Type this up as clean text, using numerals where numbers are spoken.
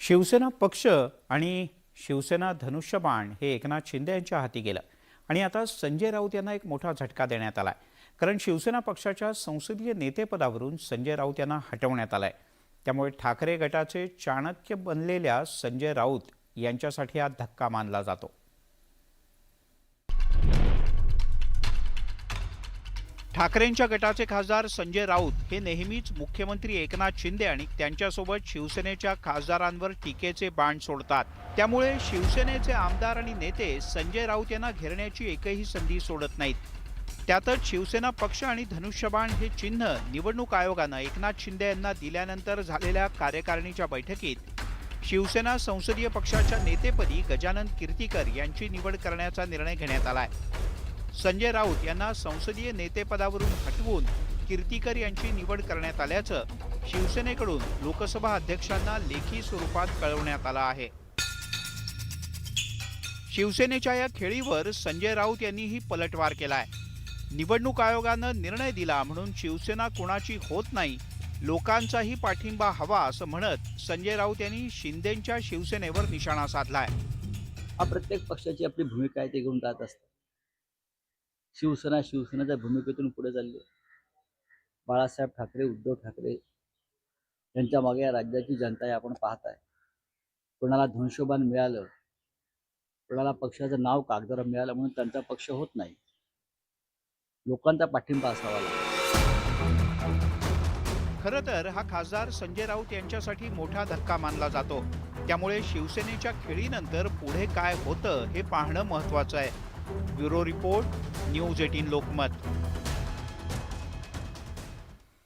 शिवसेना पक्ष आणि शिवसेना धनुष्यबाण हे एकनाथ शिंदे यांच्या हाती गेलं आणि आता संजय राऊत यांना एक मोठा झटका देण्यात आलाय. कारण शिवसेना पक्षाच्या संसदीय नेतेपदावरून संजय राऊत यांना हटवण्यात आलंय. त्यामुळे ठाकरे गटाचे चाणक्य बनलेल्या संजय राऊत यांच्यासाठी हा धक्का मानला जातो. ठाकरेंच्या गटाचे खासदार संजय राऊत हे नेहमीच मुख्यमंत्री एकनाथ शिंदे आणि त्यांच्यासोबत शिवसेनेच्या खासदारांवर टीकेचे बाण सोडतात. त्यामुळे शिवसेनेचे आमदार आणि नेते संजय राऊत यांना घेरण्याची एकही संधी सोडत नाहीत. त्यातच शिवसेना पक्ष आणि धनुष्यबाण हे चिन्ह निवडणूक आयोगानं एकनाथ शिंदे यांना दिल्यानंतर झालेल्या कार्यकारिणीच्या बैठकीत शिवसेना संसदीय पक्षाच्या नेतेपदी गजानन कीर्तीकर यांची निवड करण्याचा निर्णय घेण्यात आलाय. संजय राऊत यांना संसदीय नेतेपदावरून हटवून कीर्तीकर यांची निवड करण्यात आल्याचं शिवसेनेकडून लोकसभा अध्यक्षांना लेखी स्वरूपात कळवण्यात आलं आहे. शिवसेनेच्या या खेळीवर संजय राऊत यांनीही पलटवार केलाय. निवडणूक आयोगानं निर्णय दिला म्हणून शिवसेना कोणाची होत नाही, लोकांचाही पाठिंबा हवा असं म्हणत संजय राऊत यांनी शिंदेंच्या शिवसेनेवर निशाणा साधलाय. हा प्रत्येक पक्षाची आपली भूमिका आहे, ते घेऊन जात असतात. शिवसेनेच्या भूमिकेतून पुढे चालली. बाळासाहेब ठाकरे, उद्धव ठाकरे यांच्या मागे या राज्याची जनता आहे, आपण पाहत आहे. कोणाला धनुष्यबाण मिळालं, कोणाला पक्षाचं नाव कागदावर मिळालं म्हणून त्यांचा पक्ष होत नाही. लोकांचा पाठिंबा असावा लागतो. खरं तर हा खासदार संजय राऊत यांच्यासाठी मोठा धक्का मानला जातो. त्यामुळे शिवसेनेच्या खेळीनंतर पुढे काय होतं हे पाहणं महत्त्वाचं आहे. Bureau report, news 18 Lokmat.